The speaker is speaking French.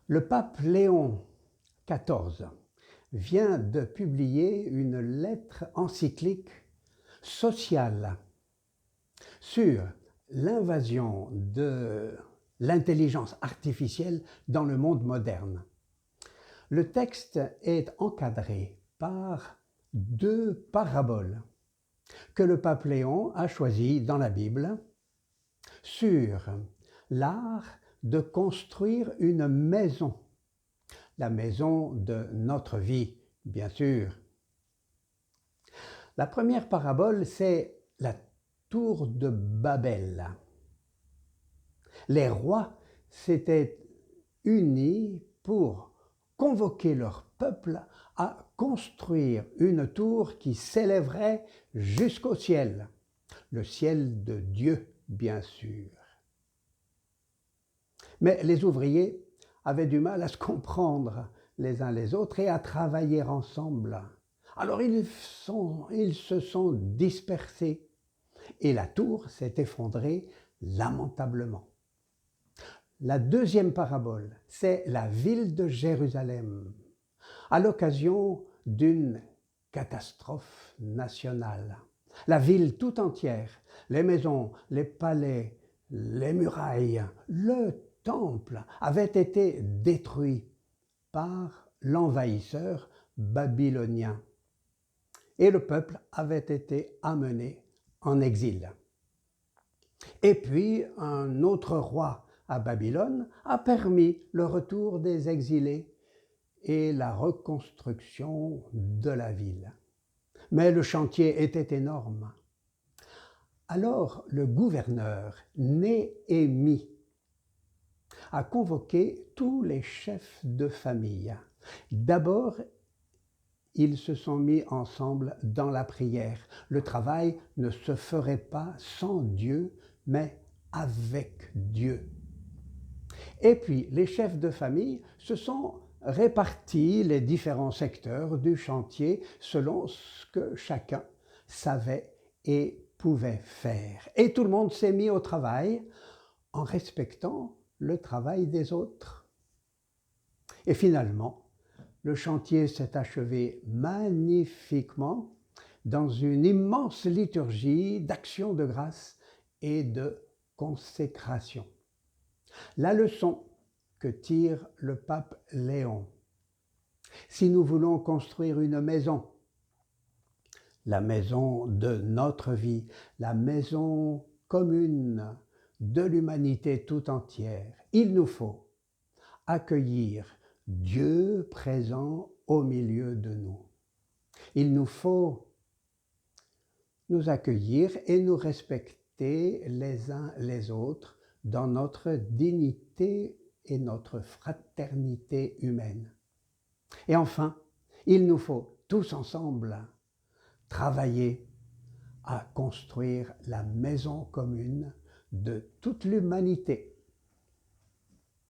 Le pape Léon XIV vient de publier une lettre encyclique sociale sur l'invasion de l'intelligence artificielle dans le monde moderne. Le texte est encadré par deux paraboles que le pape Léon a choisies dans la Bible sur l'art de construire une maison, la maison de notre vie, bien sûr. La première parabole, c'est la tour de Babel. Les rois s'étaient unis pour convoquer leur peuple à construire une tour qui s'élèverait jusqu'au ciel, le ciel de Dieu, bien sûr. Mais les ouvriers avaient du mal à se comprendre les uns les autres et à travailler ensemble. Alors ils se sont dispersés et la tour s'est effondrée lamentablement. La deuxième parabole, c'est la ville de Jérusalem, à l'occasion d'une catastrophe nationale. La ville tout entière, les maisons, les palais, les murailles, le temple avaient été détruits par l'envahisseur babylonien. Et le peuple avait été amené en exil. Et puis un autre roi à Babylone a permis le retour des exilés et la reconstruction de la ville. Mais le chantier était énorme. Alors le gouverneur Néhémie a convoqué tous les chefs de famille. D'abord, ils se sont mis ensemble dans la prière. Le travail ne se ferait pas sans Dieu, mais avec Dieu. Et puis, les chefs de famille se sont répartis les différents secteurs du chantier selon ce que chacun savait et pouvait faire. Et tout le monde s'est mis au travail en respectant le travail des autres. Et finalement, le chantier s'est achevé magnifiquement dans une immense liturgie d'action de grâce et de consécration. La leçon que tire le pape Léon: si nous voulons construire une maison, la maison de notre vie, la maison commune de l'humanité tout entière, il nous faut accueillir Dieu présent au milieu de nous. Il nous faut nous accueillir et nous respecter les uns les autres dans notre dignité et notre fraternité humaine. Et enfin, il nous faut tous ensemble travailler à construire la maison commune de toute l'humanité.